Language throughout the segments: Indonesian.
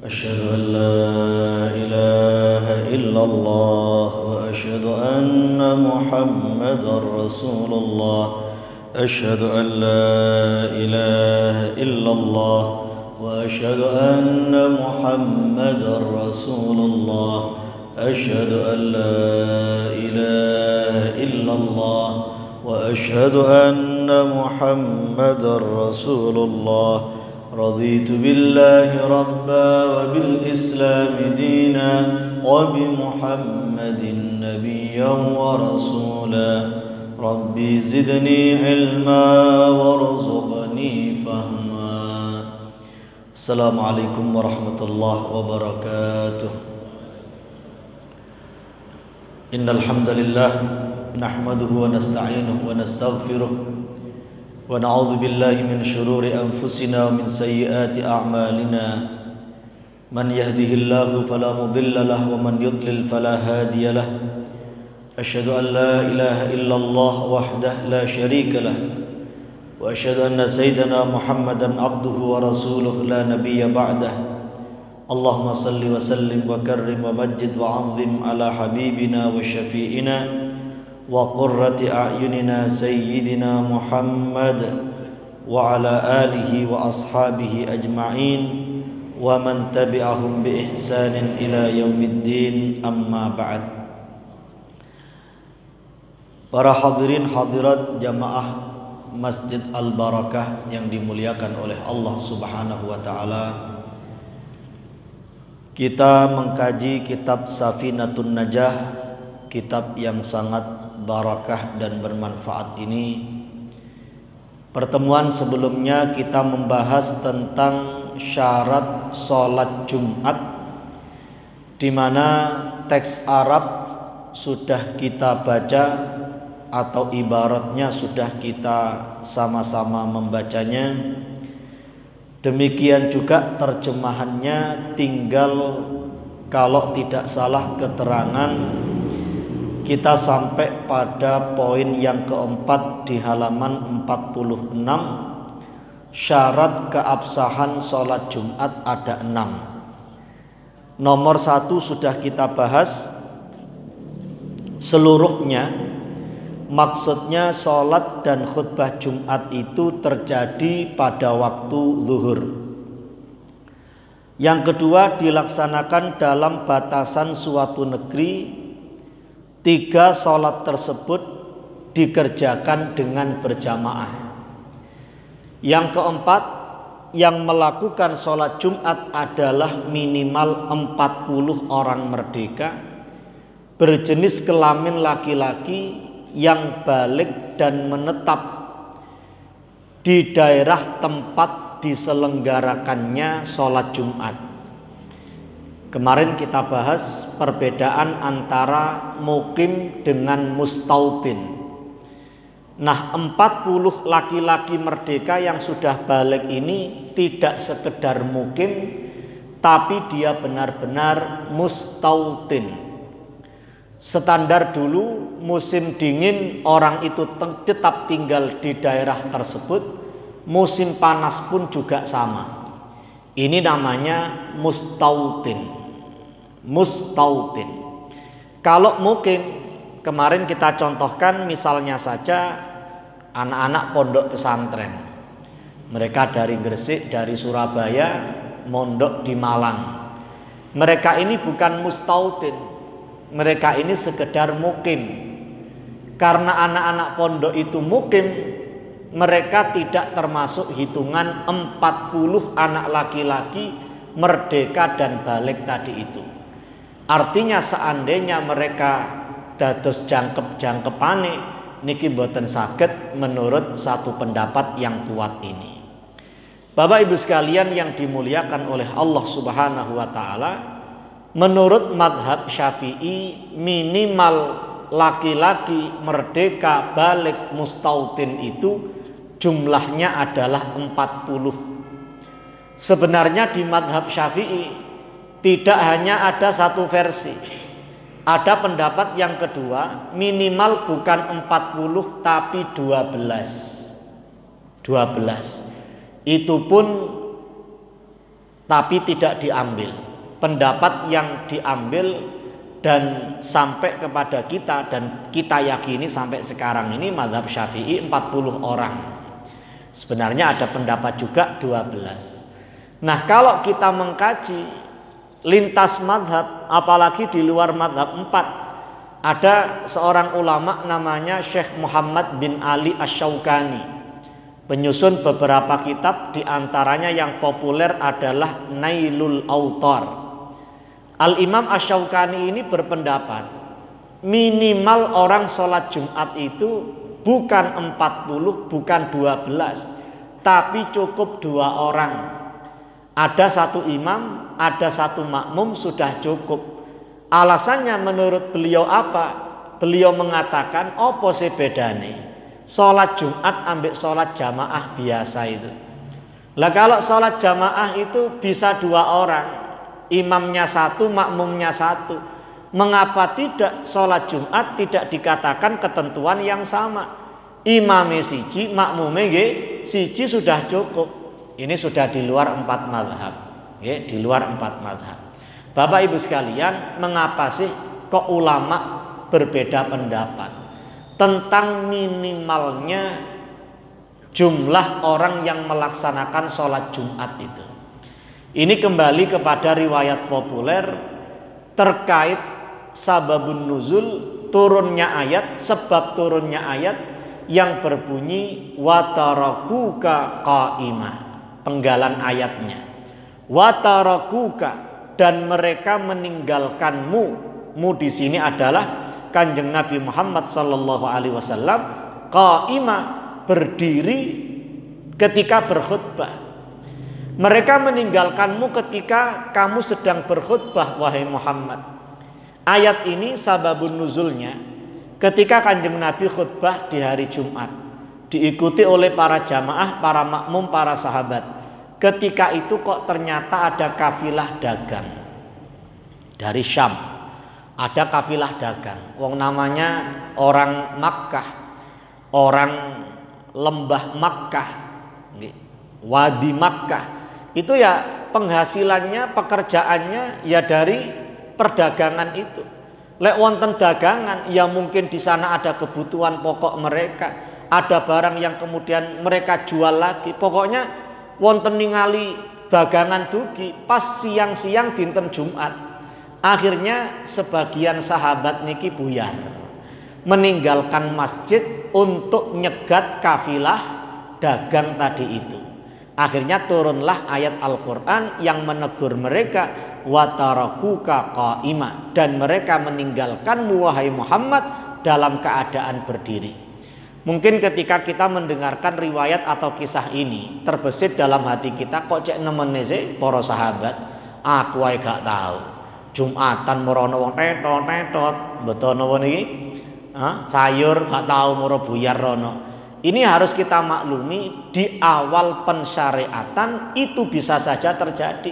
أشهد أن لا إله إلا الله وأشهد أن محمدا رسول الله أشهد أن لا إله إلا الله وأشهد أن محمدا رسول الله أشهد أن لا إله إلا الله وأشهد أن محمدا رسول الله رضيت بالله ربا وبالإسلام دينا وبمحمد نبيا ورسولا ربي زدني علما وارزقني فهما. السلام عليكم ورحمة الله وبركاته. إن الحمد لله نحمده ونستعينه ونستغفره ونعوذ بالله من شرور أنفسنا ومن سيئات أعمالنا من يهده الله فلا مضل له ومن يضلل فلا هادي له أشهد أن لا إله إلا الله وحده لا شريك له وأشهد أن سيدنا محمدا عبده ورسوله لا نبي بعده اللهم صل وسلم وكرم ومجد وعظم على حبيبنا وشفيئنا وقرة أعيننا سيدنا محمد وعلى آله وأصحابه أجمعين ومن تبعهم بإحسان إلى يوم الدين أما بعد. Para hadirin hadirat jamaah Masjid Al-Barakah yang dimuliakan oleh Allah Subhanahu wa taala. Kita mengkaji kitab Safinatun Najah, kitab yang sangat barakah dan bermanfaat ini. Pertemuan sebelumnya kita membahas tentang syarat sholat Jumat, di mana teks Arab sudah kita baca atau ibaratnya sudah kita sama-sama membacanya. Demikian juga terjemahannya, tinggal kalau tidak salah keterangan kita sampai pada poin yang keempat di halaman 46. Syarat keabsahan sholat Jumat ada 6. Nomor 1 sudah kita bahas seluruhnya. Maksudnya sholat dan khutbah Jumat itu terjadi pada waktu zuhur. Yang kedua, dilaksanakan dalam batasan suatu negeri. 3 sholat tersebut dikerjakan dengan berjamaah. Yang keempat, yang melakukan sholat Jumat adalah minimal 40 orang merdeka berjenis kelamin laki-laki yang balik dan menetap di daerah tempat diselenggarakannya sholat Jumat. Kemarin kita bahas perbedaan antara mukim dengan mustautin. Nah, 40 laki-laki merdeka yang sudah balik ini tidak sekedar mukim, tapi dia benar-benar mustautin. Standar dulu musim dingin orang itu tetap tinggal di daerah tersebut, musim panas pun juga sama. Ini namanya mustautin. Mustautin. Kalau mukim, kemarin kita contohkan misalnya saja anak-anak pondok pesantren. Mereka dari Gresik, dari Surabaya, mondok di Malang. Mereka ini bukan mustautin. Mereka ini sekedar mukim. Karena anak-anak pondok itu mukim, mereka tidak termasuk hitungan 40 anak laki-laki merdeka dan balik tadi itu. Artinya seandainya mereka dados jangkep-jangkepane niki mboten saged menurut satu pendapat yang kuat ini. Bapak Ibu sekalian yang dimuliakan oleh Allah Subhanahu wa taala, menurut madhab Syafi'i minimal laki-laki merdeka balik mustautin itu jumlahnya adalah 40. Sebenarnya di madhab Syafi'i tidak hanya ada satu versi. Ada pendapat yang kedua, minimal bukan 40 tapi 12. Itu pun tapi tidak diambil. Pendapat yang diambil dan sampai kepada kita dan kita yakini sampai sekarang ini mazhab Syafi'i 40 orang. Sebenarnya ada pendapat juga 12. Nah, kalau kita mengkaji lintas mazhab, apalagi di luar mazhab 4, ada seorang ulama namanya Syekh Muhammad bin Ali Asy-Syaukani, penyusun beberapa kitab, diantaranya yang populer adalah Nailul Autar. Al-Imam Asy-Syaukani ini berpendapat minimal orang sholat Jumat itu bukan 40, bukan 12, tapi cukup 2 orang. Ada 1 imam, ada 1 makmum, sudah cukup. Alasannya menurut beliau apa? Beliau mengatakan opo sih bedane sholat Jumat ambek sholat jamaah biasa itu. Lah kalau sholat jamaah itu bisa 2 orang, imamnya 1, makmumnya 1. Mengapa tidak sholat Jumat tidak dikatakan ketentuan yang sama? Imamnya siji, makmumnya siji sudah cukup. Ini sudah di luar 4 mazhab. Di luar 4 mazhab. Bapak Ibu sekalian, mengapa sih kok ulama berbeda pendapat tentang minimalnya jumlah orang yang melaksanakan sholat Jumat itu? Ini kembali kepada riwayat populer terkait sababun nuzul, turunnya ayat, sebab turunnya ayat yang berbunyi watarakuka qaimah, penggalan ayatnya. Watarakuka, dan mereka meninggalkanmu. Mu di sini adalah Kanjeng Nabi Muhammad sallallahu alaihi wasallam, qaimah, berdiri ketika berkhutbah. Mereka meninggalkanmu ketika kamu sedang berkhutbah, wahai Muhammad. Ayat ini sababun nuzulnya ketika Kanjeng Nabi khutbah di hari Jumat, diikuti oleh para jamaah, para makmum, para sahabat. Ketika itu kok ternyata ada kafilah dagang dari Syam. Ada kafilah dagang. Wong namanya orang Makkah, orang lembah Makkah, Wadi Makkah. Itu ya penghasilannya, pekerjaannya ya dari perdagangan itu. Lek wonten dagangan, ya mungkin di sana ada kebutuhan pokok mereka, ada barang yang kemudian mereka jual lagi. Pokoknya wonten ningali dagangan dugi pas siang-siang dinten Jumat. Akhirnya sebagian sahabat niki buyar, meninggalkan masjid untuk nyegat kafilah dagang tadi itu. Akhirnya turunlah ayat Al-Quran yang menegur mereka, watarakuka qaimah, dan mereka meninggalkanmu wahai Muhammad dalam keadaan berdiri. Mungkin ketika kita mendengarkan riwayat atau kisah ini, terbesit dalam hati kita, kok cek nemene sih para sahabat, aku ae gak tahu Jumatan merono wong tetot betul napa niki? Sayur gak tahu moro buyar rono. Ini harus kita maklumi, di awal pensyariatan itu bisa saja terjadi.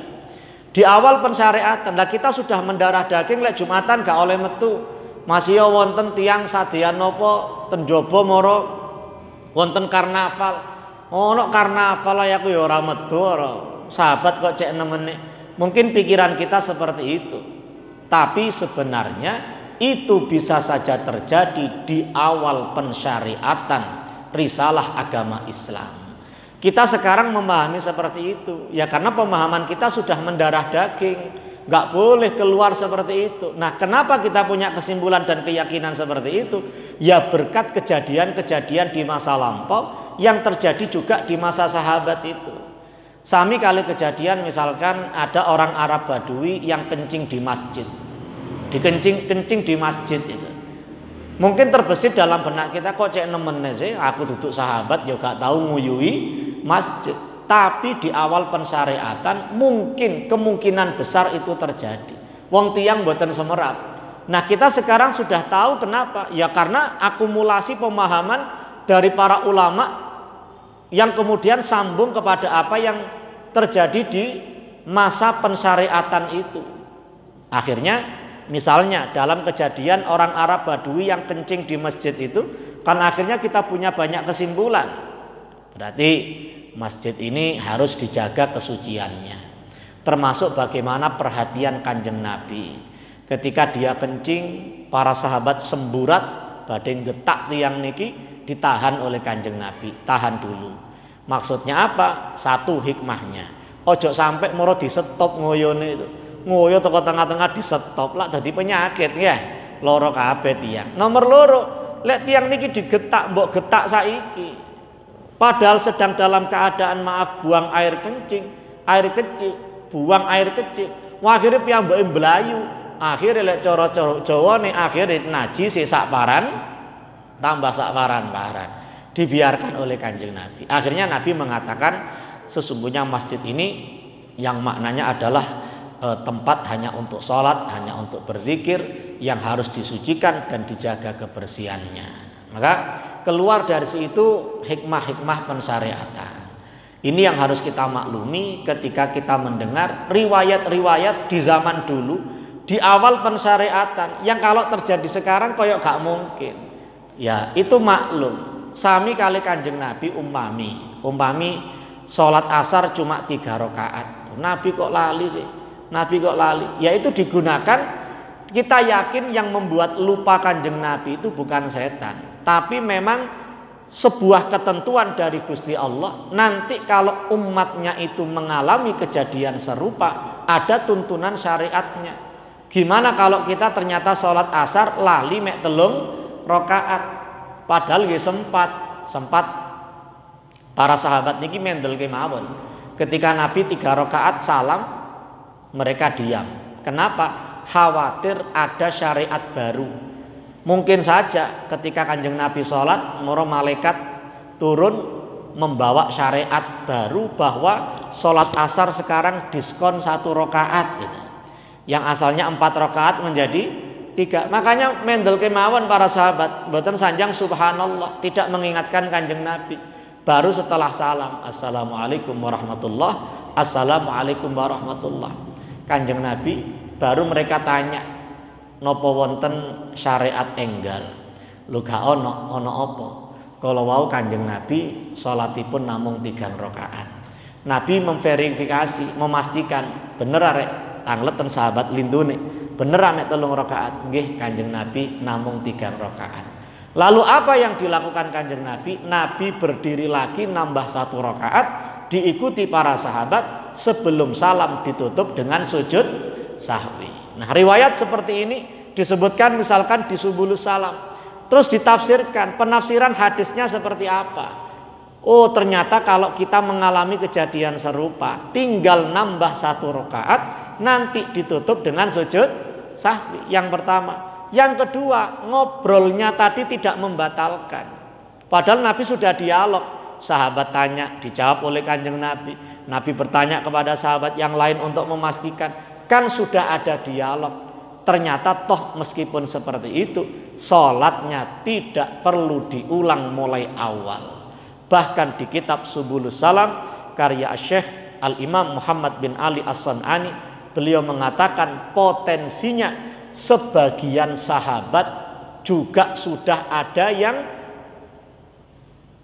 Di awal pensyariatan, lah kita sudah mendarah daging lek Jumatan gak oleh metu. Masih ya wonten tiang sadean napa ten jaba moro wonten karnaval. Ono karnaval aku ya ora metu ora. Sahabat kok cek nemene. Mungkin pikiran kita seperti itu. Tapi sebenarnya itu bisa saja terjadi di awal pensyariatan risalah agama Islam. Kita sekarang memahami seperti itu, ya karena pemahaman kita sudah mendarah daging, nggak boleh keluar seperti itu. Nah, kenapa kita punya kesimpulan dan keyakinan seperti itu? Ya berkat kejadian-kejadian di masa lampau yang terjadi juga di masa sahabat itu. Sami kali kejadian misalkan ada orang Arab Badui yang kencing di masjid, kencing di masjid itu. Mungkin terbesit dalam benak kita, kok cek nemen sih aku duduk sahabat ya gak tahu nguyui masjid. Tapi di awal pensyariatan mungkin kemungkinan besar itu terjadi. Wong tiang mboten semerap. Nah, kita sekarang sudah tahu kenapa? Ya karena akumulasi pemahaman dari para ulama yang kemudian sambung kepada apa yang terjadi di masa pensyariatan itu. Akhirnya misalnya dalam kejadian orang Arab Badui yang kencing di masjid itu, kan akhirnya kita punya banyak kesimpulan. Berarti masjid ini harus dijaga kesuciannya. Termasuk bagaimana perhatian Kanjeng Nabi. Ketika dia kencing, para sahabat semburat badhe getak tiang niki ditahan oleh Kanjeng Nabi. Tahan dulu. Maksudnya apa? Satu hikmahnya. Ojo sampai moro di stop ngoyone itu. Ngoyo toko tengah-tengah di stop lah dadi penyakit ya. Loro kabeh tiang. Nomor loro, lek tiang niki digetak mbok getak saiki. Padahal sedang dalam keadaan maaf buang air kencing, air kecil, buang air kecil. Wah akhirnya piyambake mblayu. Akhirnya lek cara-cara Jawane akhirnya najis sak paran tambah sak paran-paran. Dibiarkan oleh Kanjeng Nabi. Akhirnya Nabi mengatakan sesungguhnya masjid ini yang maknanya adalah tempat hanya untuk sholat, hanya untuk berzikir yang harus disucikan dan dijaga kebersihannya. Maka keluar dari situ hikmah-hikmah pensyariatan. Ini yang harus kita maklumi ketika kita mendengar riwayat-riwayat di zaman dulu, di awal pensyariatan yang kalau terjadi sekarang koyok gak mungkin. Ya itu maklum. Sami kali Kanjeng Nabi umpami sholat asar cuma 3 rakaat. Nabi kok lali sih? Nabi kok lali? Ya itu digunakan, kita yakin yang membuat lupa Kanjeng Nabi itu bukan setan, tapi memang sebuah ketentuan dari Gusti Allah. Nanti kalau umatnya itu mengalami kejadian serupa, ada tuntunan syariatnya. Gimana kalau kita ternyata sholat asar lali mek 3 rakaat, padahal nggih sempat para sahabat niki mendel kemawon. Ketika Nabi 3 rakaat salam, mereka diam. Kenapa? Khawatir ada syariat baru. Mungkin saja ketika Kanjeng Nabi sholat, moro malaikat turun membawa syariat baru bahwa sholat asar sekarang diskon 1 rakaat gitu. Yang asalnya 4 rakaat menjadi 3. Makanya mendel kemawon para sahabat, mboten sanjang subhanallah, tidak mengingatkan Kanjeng Nabi. Baru setelah salam, assalamualaikum warahmatullah, assalamualaikum warahmatullah. Kanjeng Nabi baru mereka tanya, napa wonten syariat enggal? Lho gak ono apa? Kalau wau Kanjeng Nabi salatipun namung 3 rakaat. Nabi memverifikasi, memastikan bener arek tangleten sahabat lindune, bener mek 3 rakaat. Nggih Kanjeng Nabi namung 3 rakaat. Lalu apa yang dilakukan Kanjeng Nabi? Nabi berdiri lagi nambah 1 rakaat, diikuti para sahabat sebelum salam ditutup dengan sujud sahwi. Nah, riwayat seperti ini disebutkan misalkan di Subulus Salam. Terus ditafsirkan, penafsiran hadisnya seperti apa? Oh, ternyata kalau kita mengalami kejadian serupa, tinggal nambah 1 rakaat, nanti ditutup dengan sujud sahwi. Yang pertama. Yang kedua, ngobrolnya tadi tidak membatalkan. Padahal Nabi sudah dialog. Sahabat tanya, dijawab oleh Kanjeng Nabi. Nabi bertanya kepada sahabat yang lain untuk memastikan. Kan sudah ada dialog. Ternyata toh meskipun seperti itu, sholatnya tidak perlu diulang mulai awal. Bahkan di kitab Subulus Salam karya Syekh Al-Imam Muhammad bin Ali As-San'ani, beliau mengatakan potensinya sebagian sahabat juga sudah ada yang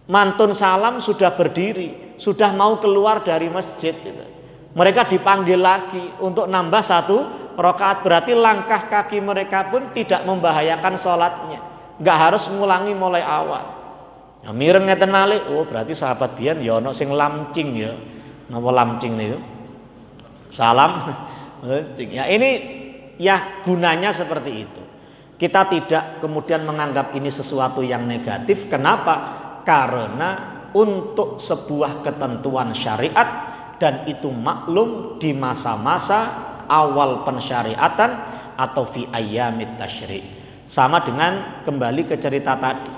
mantun salam sudah berdiri, sudah mau keluar dari masjid gitu. Mereka dipanggil lagi untuk nambah 1 rakaat, berarti langkah kaki mereka pun tidak membahayakan sholatnya, nggak harus ngulangi mulai awal. Ya mireng ngeten malih, oh berarti sahabat biyen ya ana sing lamcing ya. Napa lamcing niku? Salam lamcing. Ya ini ya gunanya seperti itu. Kita tidak kemudian menganggap ini sesuatu yang negatif. Kenapa? Karena untuk sebuah ketentuan syariat, dan itu maklum di masa-masa awal pensyariatan atau fi ayyamit tasyrik. Sama dengan kembali ke cerita tadi.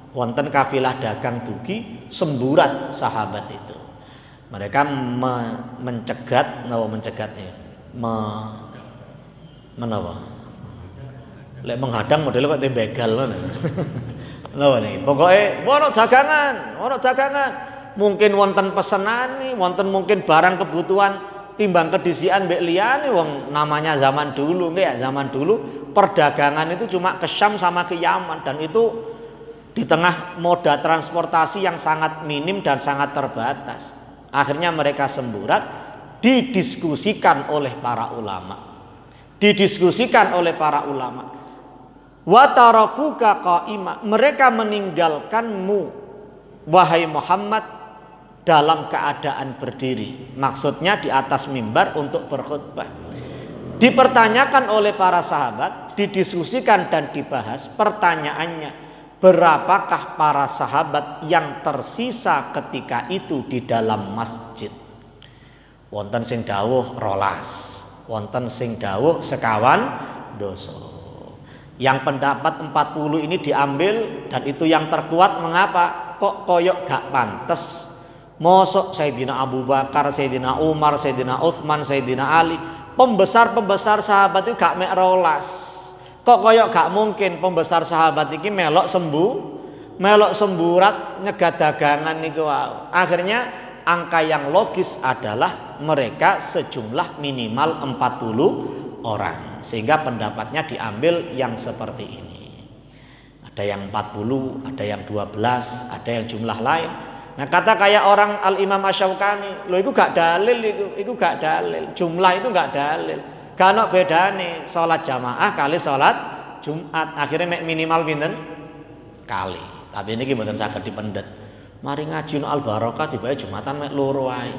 Wonten kafilah dagang dugi semburat sahabat itu. Mereka mencegat menapa? Lek menghadang model kok tembegal ngono. Lho niki, pokoke ono dagangan. Mungkin wonten pesenane, wonten mungkin barang kebutuhan timbang kedisian mbek liyane wong namanya zaman dulu nggih ya, zaman dulu perdagangan itu cuma ke Syam sama ke Yaman, dan itu di tengah moda transportasi yang sangat minim dan sangat terbatas. Akhirnya mereka semburat didiskusikan oleh para ulama. Didiskusikan oleh para ulama. Wa tarakuka qa'ima, mereka meninggalkanmu wahai Muhammad dalam keadaan berdiri. Maksudnya di atas mimbar untuk berkhutbah. Dipertanyakan oleh para sahabat, didiskusikan dan dibahas. Pertanyaannya, berapakah para sahabat yang tersisa ketika itu di dalam masjid? Wonten sing dawuh 12, wonten sing dawuh sekawan doso. Yang pendapat 40 ini diambil dan itu yang terkuat. Mengapa? Kok koyok gak pantes mosok Sayyidina Abu Bakar, Sayyidina Umar, Sayyidina Utsman, Sayyidina Ali, pembesar-pembesar sahabat itu gak mek 12. Kok koyok gak mungkin pembesar sahabat ini melok semburat nyegat dagangan niku. Akhirnya angka yang logis adalah mereka sejumlah minimal 40 orang. Sehingga pendapatnya diambil yang seperti ini. Ada yang 40, ada yang 12, ada yang jumlah lain. Nah, kata kayak orang Al-Imam Asy-Syaukani, loh itu gak dalil, itu gak dalil. Jumlah itu gak dalil. Gak ono bedane salat jamaah kali salat Jumat. Akhirnya minimal pinten? Kali. Tapi ini mboten saged dipendet. Mari ngaji Al Barokah tiba Jumatan mek loro wae.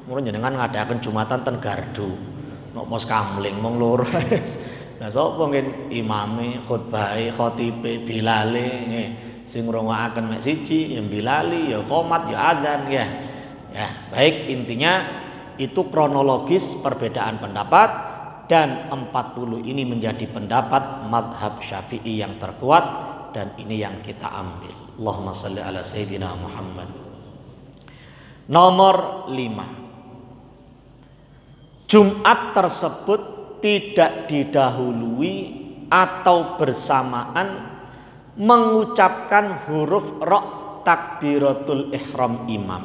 Mun jenengan ngadaken Jumatan ten Gardu. Nek pos kamling mong loro. Lah sapa ngen imame, khutbahe, khotibe, bilale nggih. Sing ngrungokaken mek siji, ya bilali, ya qomat, ya adzan ya. Ya, baik, intinya itu kronologis perbedaan pendapat dan 40 ini menjadi pendapat mazhab Syafi'i yang terkuat dan ini yang kita ambil. Allahumma shalli ala Sayyidina Muhammad. Nomor 5. Jumat tersebut tidak didahului atau bersamaan mengucapkan huruf ra takbiratul ihram imam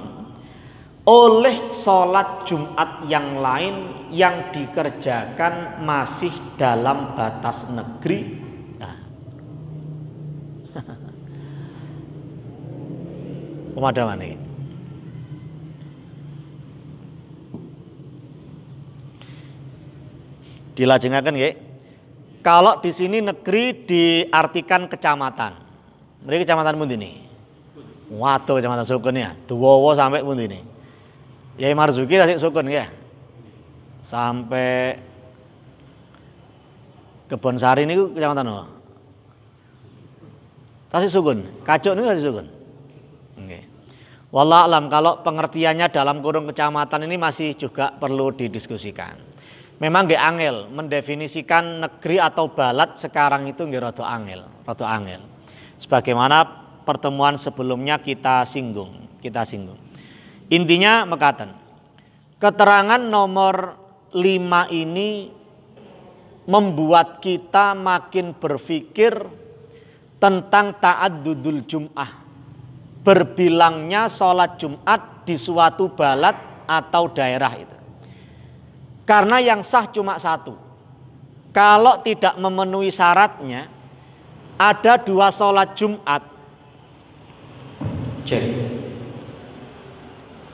oleh sholat Jumat yang lain yang dikerjakan masih dalam batas negeri. Pemadaman ini. Dilajengaken nggih. Kalau di sini negeri diartikan kecamatan. Mriki kecamatan pundi niki? Waduh, kecamatan Sukun ya. Duwowo sampai pundi niki? Yai Marzuki tasik Sukun ya. Sampai Kebonsari niku kecamatan apa? Tasik Sukun. Kacuk niku tasik Sukun. Nggih. Wallahu alam, kalau pengertiannya dalam kurung kecamatan ini masih juga perlu didiskusikan. Memang nggih angel mendefinisikan negeri atau balad sekarang itu nggih rada angel. Sebagaimana pertemuan sebelumnya kita singgung. Intinya mekaten. Keterangan nomor 5 ini membuat kita makin berpikir tentang ta'addudul Jum'ah. Berbilangnya sholat Jumat di suatu balad atau daerah itu. Karena yang sah cuma satu. Kalau tidak memenuhi syaratnya, ada 2 sholat Jumat. Cek.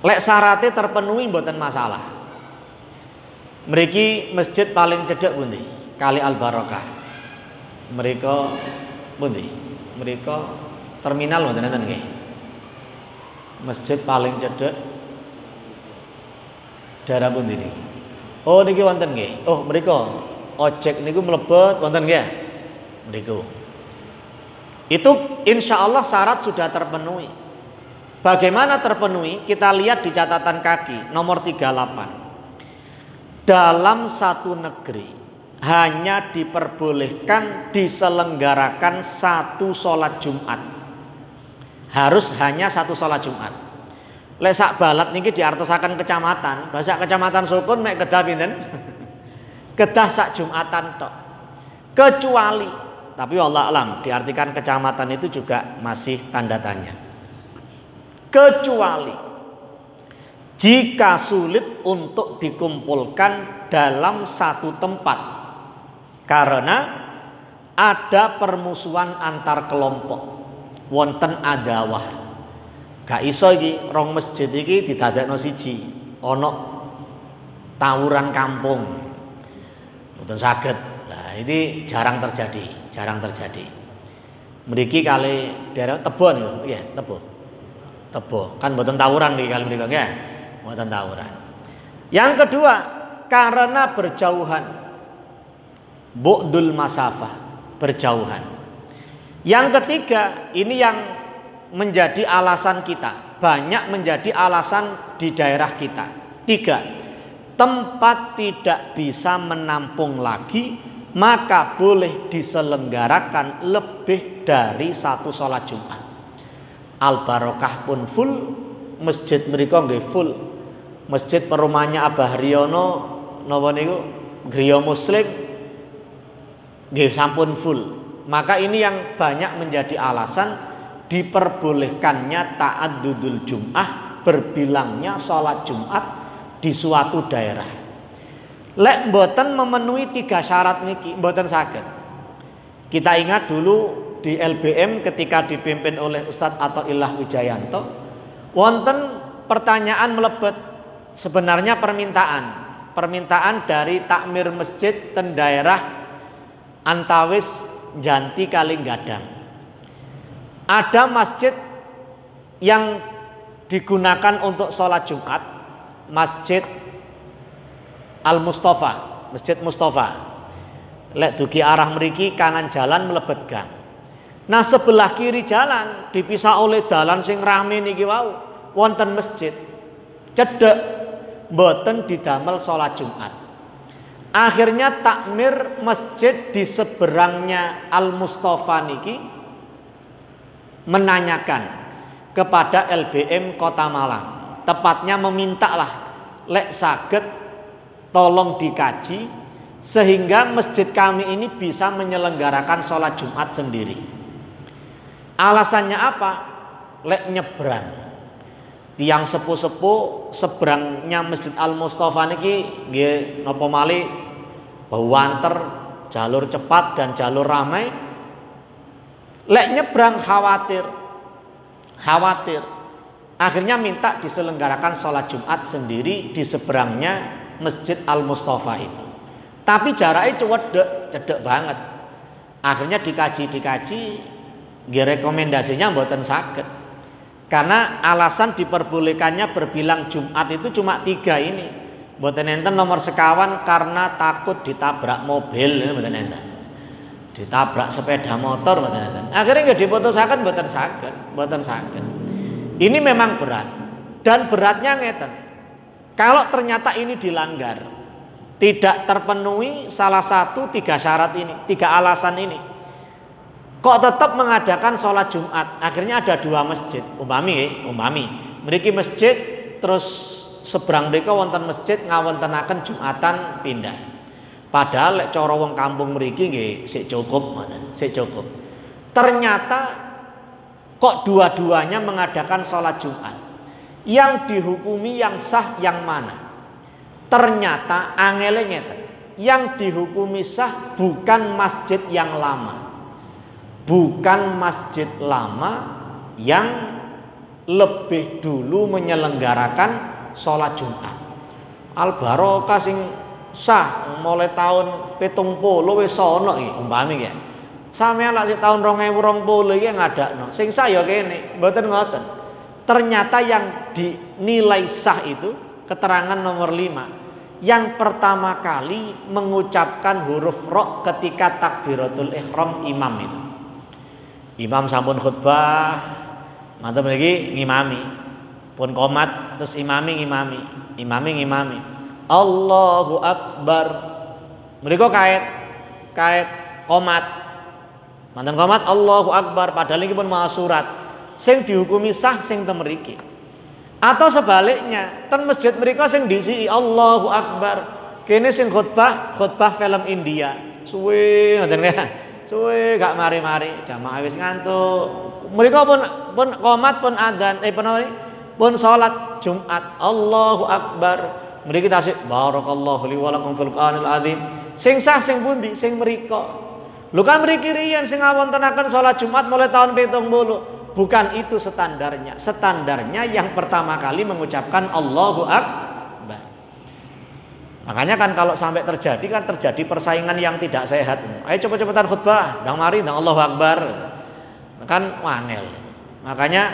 Lek syaratnya terpenuhi mboten masalah. Mriki masjid paling cedek pundi? Kali Al Barokah. Mereka pundi? Mereka terminal mboten enten nggih. Masjid paling cedek daerah pundi niki? Oh niki wonten nggih. Oh mriku ojek niku mlebet wonten nggih. Mriku. Itu insya Allah syarat sudah terpenuhi. Bagaimana terpenuhi? Kita lihat di catatan kaki nomor 38. Dalam satu negeri hanya diperbolehkan diselenggarakan satu sholat Jumat. Harus hanya satu sholat Jumat. Lek sak balad niki diartosaken kecamatan, bahasa kecamatan Sukun mek kedah pinten? Kedah sak Jumatan tok. Kecuali, tapi wallah alam diartikan kecamatan itu juga masih tanda tanya. Kecuali jika sulit untuk dikumpulkan dalam satu tempat karena ada permusuhan antar kelompok, wonten adawah. Gak iso iki rong masjid iki didadekno siji. Ana tawuran kampung. Mboten saged. Lah ini jarang terjadi. Mriki kali daerah Tebo niku, nggih, Tebo. Kan mboten tawuran niki kali mriki nggih. Mboten tawuran. Yang kedua, karena berjauhan. Bu'dul masafah, berjauhan. Yang ketiga, ini yang menjadi alasan kita, banyak menjadi alasan di daerah kita. 3, tempat tidak bisa menampung lagi, maka boleh diselenggarakan lebih dari 1 sholat Jumat. Al Barokah pun full, masjid mereka nggih full. Masjid perumahannya Abah Haryono napa niku griya Muslim nggih sampun full. Maka ini yang banyak menjadi alasan diperbolehkannya ta'addudul Jum'ah, berbilangnya sholat Jumat di suatu daerah. Lek mboten memenuhi 3 syarat niki mboten saged. Kita ingat dulu di LBM ketika dipimpin oleh Ustadz Athaillah Wijayanto, wonten pertanyaan melebet, sebenarnya permintaan dari takmir masjid ten daerah Antawis Janti Kalinggadang. Ada masjid yang digunakan untuk sholat Jumat, Masjid Al-Mustafa, Masjid Mustafa. Lek dugi arah mriki kanan jalan mlebet gang. Nah sebelah kiri jalan dipisah oleh dalan sing rame niki wau wonten masjid. Cedek mboten didamel sholat Jumat. Akhirnya takmir masjid di seberangnya Al-Mustafa niki menanyakan kepada LBM Kota Malang, tepatnya memintalah lek saged tolong dikaji sehingga masjid kami ini bisa menyelenggarakan sholat Jumat sendiri. Alasannya apa? Lek nyebrang, tiang sepuh-sepuh seberangnya Masjid Al-Mustafa niki nggih napa malih bawanter, jalur cepat dan jalur ramai. Lek nyebrang khawatir. Akhirnya minta diselenggarakan sholat Jumat sendiri di seberangnya Masjid Al-Mustafa itu. Tapi jaraknya cedek banget. Akhirnya dikaji, rekomendasinya mboten saged. Karena alasan diperbolehkannya berbilang Jumat itu cuma 3 ini. Mboten enten nomor sekawan karena takut ditabrak mobil, mboten enten. Ditabrak sepeda motor mboten enten. Akhirnya nggih diputusaken mboten saged. Ini memang berat dan beratnya ngeten. Kalau ternyata ini dilanggar, tidak terpenuhi salah satu 3 syarat ini, 3 alasan ini, kok tetap mengadakan sholat Jumat. Akhirnya ada 2 masjid, umpami mriki masjid terus seberang mereka wonten masjid ngawontenaken Jumatan pindah. Padahal lek cara wong kampung mriki nggih sik cukup. Ternyata kok dua-duanya mengadakan sholat Jumat. Yang dihukumi yang sah yang mana? Ternyata angele ngeten. Yang dihukumi sah bukan masjid yang lama. Bukan masjid lama yang lebih dulu menyelenggarakan sholat Jumat. Al Barokah sing sah mulai tahun 70 wis ana iki umpami ya. Sampeyan lak sik tahun 2020 iki ngadakno. Sing sah ya kene, mboten ngoten. Ternyata yang dinilai sah itu keterangan nomor 5. Yang pertama kali mengucapkan huruf ra ketika takbiratul ihram imam itu. Imam sampun khutbah, mantep lagi ngimami. Pun qomat terus imami ngimami. Allahu Akbar. Mereka kait qomat. Mantan qomat Allahu Akbar padahal ini pun maha surat. Sing dihukumi sah sing ten mriki. Atau sebaliknya, ten masjid mereka sing disi Allahu Akbar. Kene sing khutbah film India. Suwe ngoten nggih. Suwe gak mari-mari jamaah wis ngantuk. Mereka pun qomat pun adzan pun salat Jumat Allahu Akbar. Mriki tasik barakallahu li wa lakum fil Qur'anil azim. Sing sah sing pundi? Sing mriko. Lho kan mriki riyen sing ngawontenaken salat Jumat mulai tahun 70. Bukan itu standarnya. Standarnya yang pertama kali mengucapkan Allahu Akbar. Makanya kan kalau sampai terjadi persaingan yang tidak sehat. Ayo cepet-cepetan khutbah, ndang mari ndang Allahu Akbar. Kan wangel. Makanya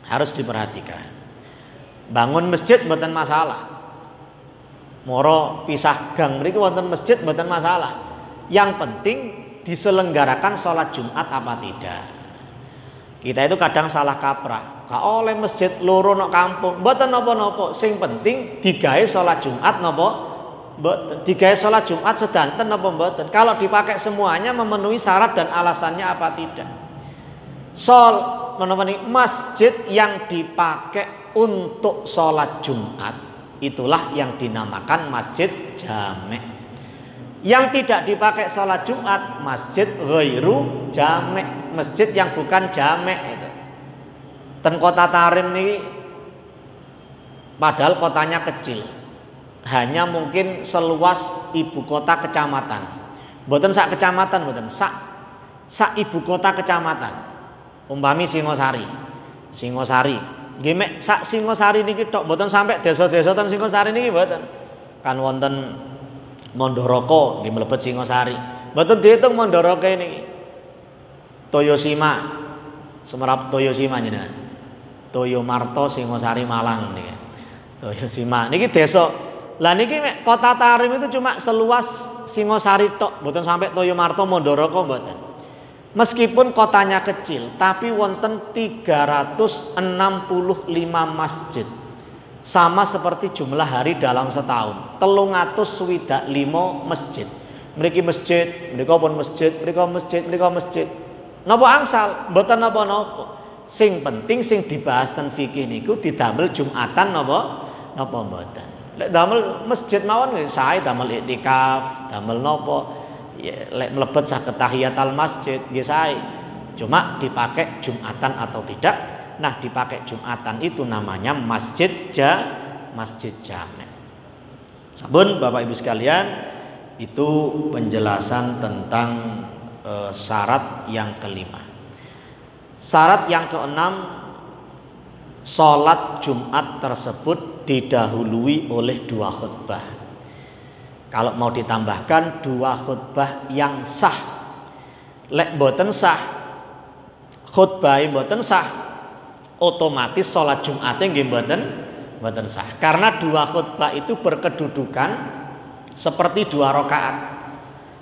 harus diperhatikan. Bangun masjid mboten masalah. Moro pisah gang mriki wonten masjid mboten masalah. Yang penting diselenggarakan sholat Jumat apa tidak. Kita itu kadang salah kaprah. Gak oleh masjid loro nok kampung, mboten napa-napa. Sing penting digawe sholat Jumat napa? Mboten. Digawe sholat Jumat sedanten napa mboten. Kalau dipakai semuanya memenuhi syarat dan alasannya apa tidak. Masjid yang dipakai untuk sholat Jumat itulah yang dinamakan masjid jamek. Yang tidak dipakai sholat Jumat masjid ghairu jamek, masjid yang bukan jamek itu. Ten kota Tarim ini padahal kotanya kecil, hanya mungkin seluas ibu kota kecamatan. Mboten sak kecamatan, mboten sak ibu kota kecamatan. Umpami Singosari. Nggih mek sak Singosari niki tok, mboten sampai desa-desa ten Singosari niki mboten. Kan wonten Mondoroko nggih mlebet Singosari. Mboten diitung Mondoroke niki. Toyosima, Semerap Toyosima jenengan. Toyomarto Singosari Malang niki. Toyosima niki desa. Lah niki mek kota Tarim itu cuma seluas Singosari tok, mboten sampai Toyomarto Mondoroko mboten. Meskipun kotanya kecil, tapi wonten 365 masjid. Sama seperti jumlah hari dalam setahun. 365 masjid. Mriki masjid, mriko pun masjid, mriko masjid, mriko masjid. Napa angsal? Mboten napa-napa. Sing penting sing dibahas ten fikih niku didamel Jumatan napa mboten. Lek damel masjid mawon nggih sae damel iktikaf, damel napa ya, lek mlebet saged tahiyatul masjid nggih sae. Cuma dipakai Jumatan atau tidak. Nah, dipakai Jumatan itu namanya masjid jamek. Sampun Bapak Ibu sekalian, itu penjelasan tentang syarat yang kelima. Syarat yang keenam, sholat Jumat tersebut didahului oleh 2 khutbah. Kalau mau ditambahkan 2 khutbah yang sah. Lek mboten sah, khutbah mboten sah, otomatis sholat Jumatnya nggih mboten sah. Karena 2 khutbah itu berkedudukan seperti 2 rakaat.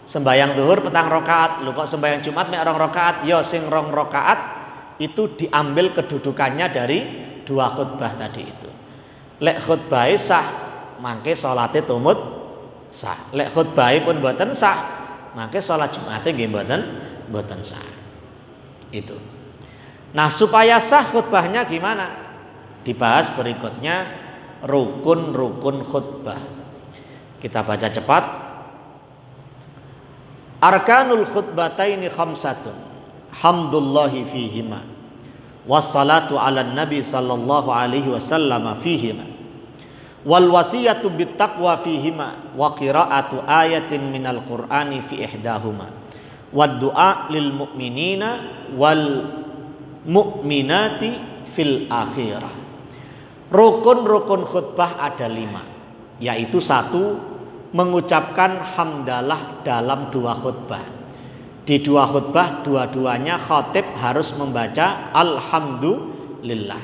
Sembayang zuhur petang rakaat, lho kok sembayang Jumat mek 2 rakaat? Ya sing 2 rakaat itu diambil kedudukannya dari 2 khutbah tadi itu. Lek khutbah sah, mangke salate tumut sah. Lek khutbah pun mboten sah, mangke salat Jumatnya nggih mboten sah. Itu. Nah, supaya sah khutbahnya gimana? Dibahas berikutnya rukun-rukun khutbah. Kita baca cepat. Arkanul khutbataini khamsatun. Hamdulillahi fihima. Wassalatu ala nabi sallallahu alaihi wasallam fihima. Wal wasiyatu bittaqwa fihima. Wa qira'atu ayatin minal qur'ani fi ihdahuma. Wad du'a lil mu'minina wal mu'minati fil akhirah. Rukun-rukun khutbah ada 5, yaitu 1, mengucapkan hamdalah dalam 2 khutbah. Di 2 khutbah dua-duanya khatib harus membaca alhamdulillah.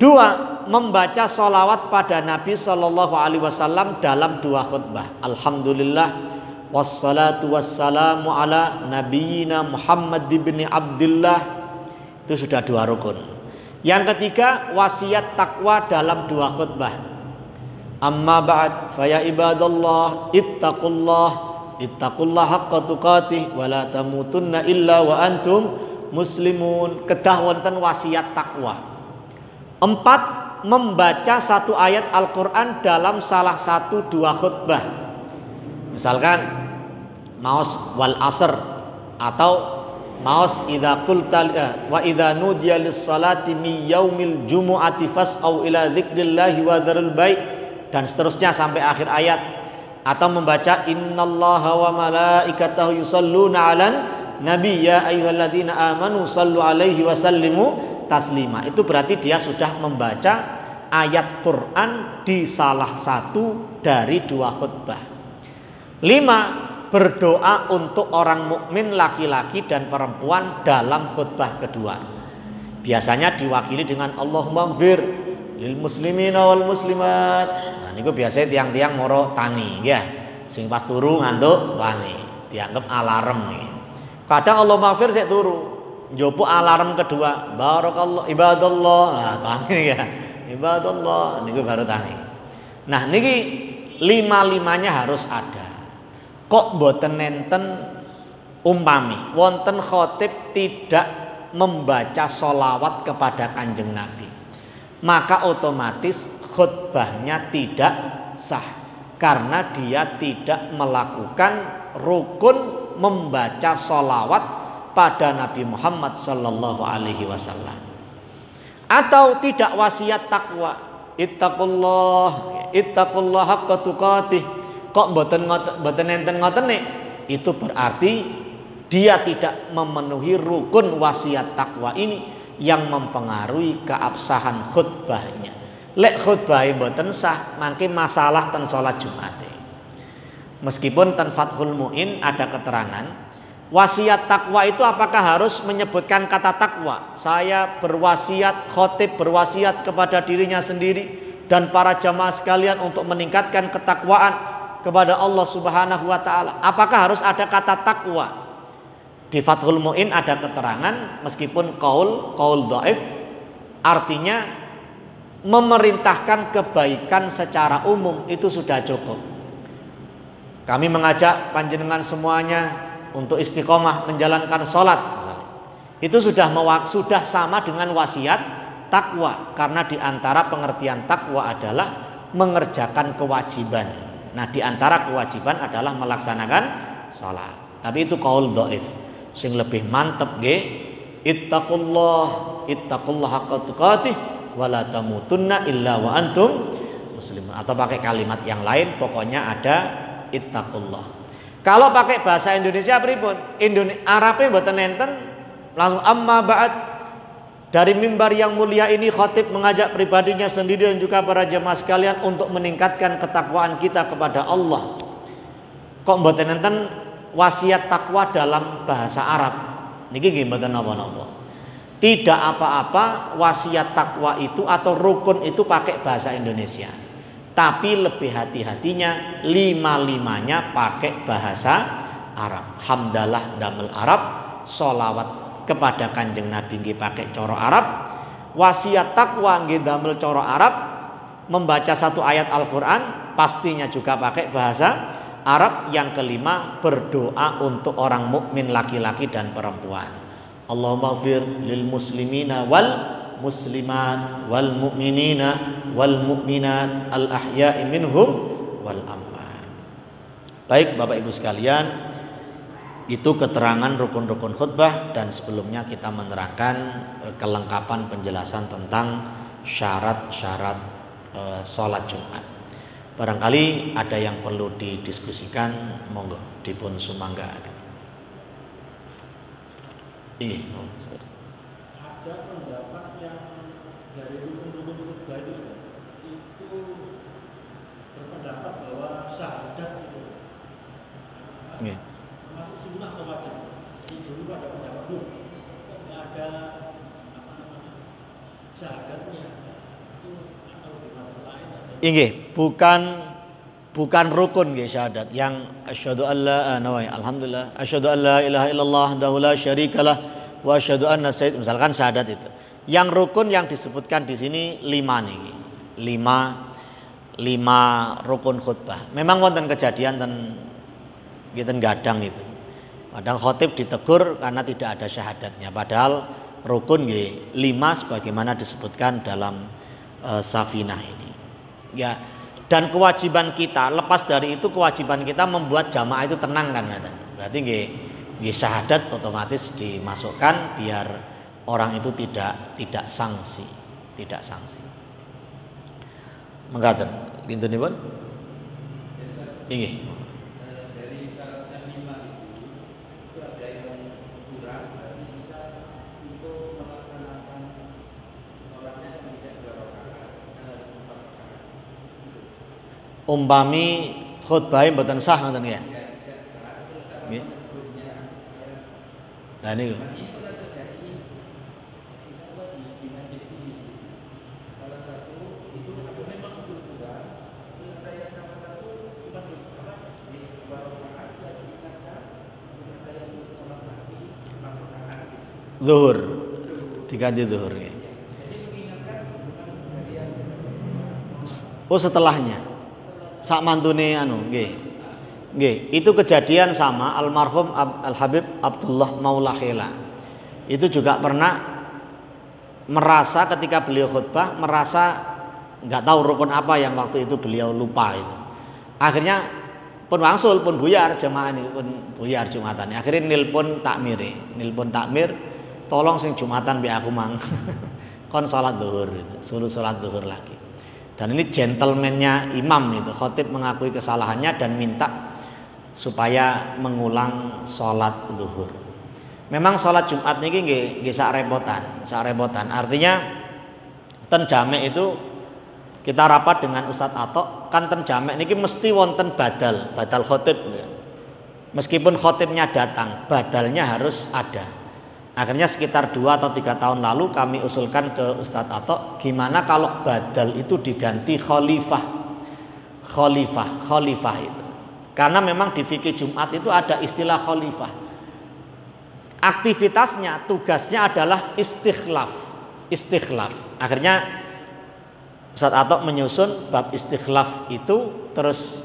2, membaca sholawat pada Nabi Shallallahu Alaihi Wasallam dalam 2 khutbah. Alhamdulillah wassalatu wassalamu ala nabiyyina Muhammad ibn Abdullah. Itu sudah 2 rukun. Yang ketiga, wasiat takwa dalam 2 khutbah. Amma ba'd fa ya ibadallah ittaqullah haqqa tuqatih wa la tamutunna illa wa antum muslimun. Kedah wonten wasiat takwa. 4, membaca 1 ayat Al-Qur'an dalam salah satu 2 khutbah. Misalkan maos wal asr atau maos idza qulta wa idza nudiya lis-salati min yaumil jumu'ati fas'au ila dzikrillahi wa dzarul bai' dan seterusnya sampai akhir ayat. Atau membaca innallaha wa malaikatahu yusholluna 'alan nabi ya ayyuhalladzina amanu shallu 'alaihi wa sallimu taslima. Itu berarti dia sudah membaca ayat Quran di salah satu dari 2 khutbah. 5, berdoa untuk orang mukmin laki-laki dan perempuan dalam khutbah kedua. Biasanya diwakili dengan Allahumma ighfir lil muslimina wal muslimat. Nah niku biasanya tiang-tiang moro tangi ya. Sing pas turu ngantuk tangi, dianggap alarm nih. Kadang Allahumma ighfir sik turu, njopo alarm kedua, barakallah ibadallah. Nah tangi ya. Ibadallah niku baru tangi. Nah niki 5-5-nya harus ada. Kok mboten nenten umpami wonten khotib tidak membaca sholawat kepada Kanjeng Nabi, maka otomatis khutbahnya tidak sah karena dia tidak melakukan rukun membaca sholawat pada Nabi Muhammad Sallallahu Alaihi Wasallam, atau tidak wasiat takwa, ittaqullah haqqa tuqatih. Kok mboten enten ngoten nih, itu berarti dia tidak memenuhi rukun wasiat takwa ini yang mempengaruhi keabsahan khutbahnya. Lek khutbahnya mboten sah, mangke masalah ten salat Jumat. Meskipun ten Fathul Mu'in ada keterangan, wasiat takwa itu apakah harus menyebutkan kata takwa? Saya berwasiat, khotib berwasiat kepada dirinya sendiri dan para jamaah sekalian untuk meningkatkan ketakwaan kepada Allah Subhanahu wa taala. Apakah harus ada kata takwa? Di Fathul Mu'in ada keterangan, meskipun qaul dhaif, artinya memerintahkan kebaikan secara umum itu sudah cukup. Kami mengajak panjenengan semuanya untuk istiqomah menjalankan sholat misalnya. Itu sudah sama dengan wasiat takwa, karena di antara pengertian takwa adalah mengerjakan kewajiban. Nah, di antara kewajiban adalah melaksanakan sholat. Tapi itu qaul dhaif. Sing lebih mantep nggih, ittaqullah haqqa tuqatih wa la tamutunna illa wa antum muslimun. Atau pakai kalimat yang lain, pokoknya ada ittaqullah. Kalau pakai bahasa Indonesia pripun? Arabe mboten enten, langsung amma ba'd. Dari mimbar yang mulia ini khatib mengajak pribadinya sendiri dan juga para jemaah sekalian untuk meningkatkan ketakwaan kita kepada Allah. Kok mboten enten wasiat takwa dalam bahasa Arab? Niki nggih mboten napa-napa. Tidak apa-apa wasiat takwa itu atau rukun itu pakai bahasa Indonesia. Tapi lebih hati-hatinya 5-5-nya pakai bahasa Arab. Hamdalah damel Arab, sholawat kepada Kanjeng Nabi nggih pakai coro Arab, wasiat takwa nggih damel coro Arab, membaca satu ayat Al-Qur'an pastinya juga pakai bahasa Arab. Yang kelima, berdoa untuk orang mukmin laki-laki dan perempuan. Allahumma ighfir lil muslimina wal muslimat wal mu'minina wal mu'minat al ahya'i minhum wal amwat. Baik Bapak Ibu sekalian, itu keterangan rukun-rukun khutbah, dan sebelumnya kita menerangkan kelengkapan penjelasan tentang syarat-syarat sholat Jumat. Barangkali ada yang perlu didiskusikan, monggo dipun sumangga. Ini ada pendapat yang dari rukun-rukun khutbah itu berpendapat bahwa syahadat itu masuk sunnah atau wajib. Ini dulu ada pendapat dulu, nggak ada syahadatnya itu atau gimana lain? Inggih, bukan rukun nggih syahadat. Yang asyhadu alla alhamdulillah asyhadu alla ilaha illallah wahdahu la syarikalah wa asyhadu anna sayyid, misalkan syahadat itu. Yang rukun yang disebutkan di sini 5 nih. 5 rukun khutbah. Memang wonten kejadian ten gadang itu. Kadang khotib ditegur karena tidak ada syahadatnya. Padahal rukun nggih 5 sebagaimana disebutkan dalam Safinah ini. Ya, dan kewajiban kita, lepas dari itu kewajiban kita membuat jamaah itu tenang kan ngaten. Berarti nggih syahadat otomatis dimasukkan biar orang itu tidak sanksi. Mengkaten, dintenipun? Inggih. umpami khutbah mboten sah ngoten ya. Nggih. Lah niku. Zuhur diganti zuhur ya. Oh setelahnya sak mantune anu nggih. Nggih, itu kejadian sama almarhum Al Habib Abdullah Maula Khela. Itu juga pernah merasa ketika beliau khutbah merasa nggak tahu rukun apa yang waktu itu beliau lupa itu. Akhirnya pun wangsul pun buyar jemaah ini pun buyar Jumatan. Akhirnya nilpun takmir tolong sing Jumatan bi aku mang. Kon salat zuhur itu, suruh salat zuhur lagi. Dan ini gentleman-nya imam itu, khotib mengakui kesalahannya dan minta supaya mengulang salat zuhur. Memang salat Jumat niki nggih sak repotan. Artinya ten jamek itu kita rapat dengan Ustadz Atok, kan ten jamek niki mesti wonten badal khotib. Meskipun khotibnya datang, badalnya harus ada. Akhirnya sekitar 2 atau 3 tahun lalu kami usulkan ke Ustadz Atok, gimana kalau badal itu diganti khalifah itu. Karena memang di fikih Jumat itu ada istilah khalifah. Aktivitasnya, tugasnya adalah istikhlaf. Akhirnya Ustadz Atok menyusun bab istikhlaf itu, terus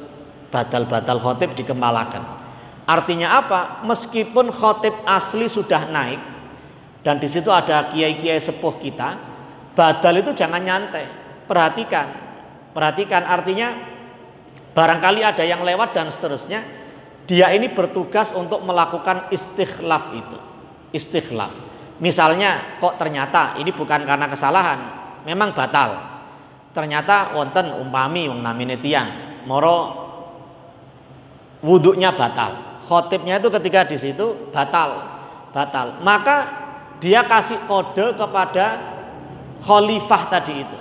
badal khotib dikembalakan. Artinya apa? Meskipun khotib asli sudah naik, dan di situ ada kiai-kiai sepuh kita, badal itu jangan nyantai. Perhatikan artinya barangkali ada yang lewat dan seterusnya. Dia ini bertugas untuk melakukan istikhlaf itu. Istikhlaf. Misalnya kok ternyata ini bukan karena kesalahan, memang batal. Ternyata wonten umpami wong namine tiyang, moro wuduknya batal. Khotibnya itu ketika di situ batal. Maka dia kasih kode kepada khalifah tadi itu.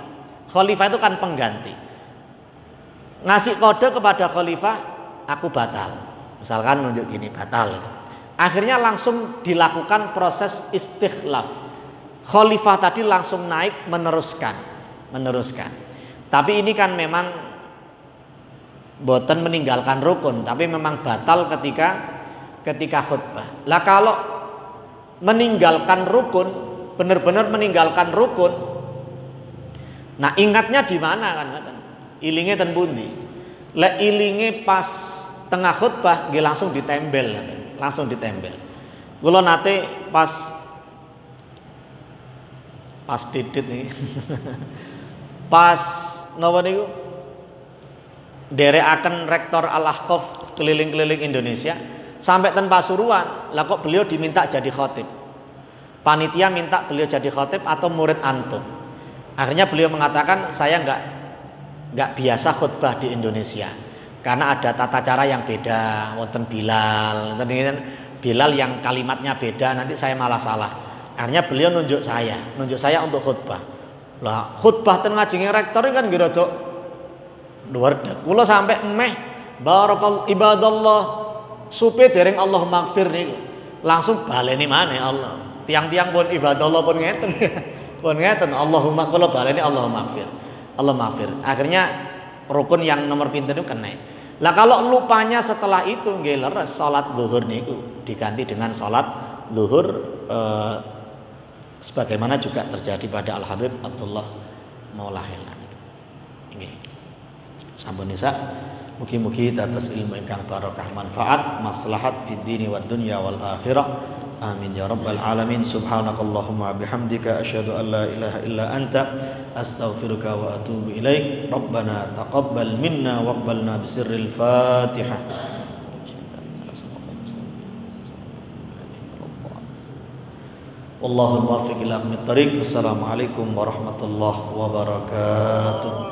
Khalifah itu kan pengganti. Ngasih kode kepada khalifah, aku batal. Misalkan nunjuk gini, batal. Akhirnya langsung dilakukan proses istikhlaf. Khalifah tadi langsung naik meneruskan. Tapi ini kan memang boten meninggalkan rukun, tapi memang batal ketika khutbah. Lah kalau meninggalkan rukun, benar-benar meninggalkan rukun. Nah, ingatnya di mana kan ngaten? Ilinge ten pundi? Lek ilinge pas tengah khutbah nggih langsung ditembel ngaten. Langsung ditembel. Kula nate pas didit nih. Pas napa niku? Derekaken rektor Al-Ahqaf keliling-keliling Indonesia. Sampai ten Pasuruan, lah kok beliau diminta jadi khotib. Panitia minta beliau jadi khotib atau murid antum. Akhirnya beliau mengatakan, saya nggak biasa khutbah di Indonesia karena ada tata cara yang beda. Wonten Bilal yang kalimatnya beda, nanti saya malah salah. Akhirnya beliau nunjuk saya untuk khutbah. Lah khutbah ten ngajenge rektor kan nggih rada luar. Kula sampai barakallahu ibadallah supe dereng Allah maghfir niku. Langsung baleni maneh Allah. Tiang-tiang pun ibadallah pun ngeten. Allahumma kula baleni Allah maghfir. Akhirnya rukun yang nomor pinten itu kena. Lah kalau lupanya setelah itu nggih leres salat zuhur niku diganti dengan salat zuhur sebagaimana juga terjadi pada Al Habib Abdullah Maula Khela. Nggih. Sampun nisa. Mugi-mugi dados ilmu ingkang barokah manfaat maslahat fid dini wad dunya wal akhirah. Amin ya rabbal alamin. Subhanakallahumma bihamdika asyhadu an la ilaha illa anta astaghfiruka wa atubu ilaik. Rabbana taqabbal minna waqbalna bisirril Fatihah. Wallahul muwaffiq ila aqwamit thoriq. Wassalamualaikum warahmatullahi wabarakatuh.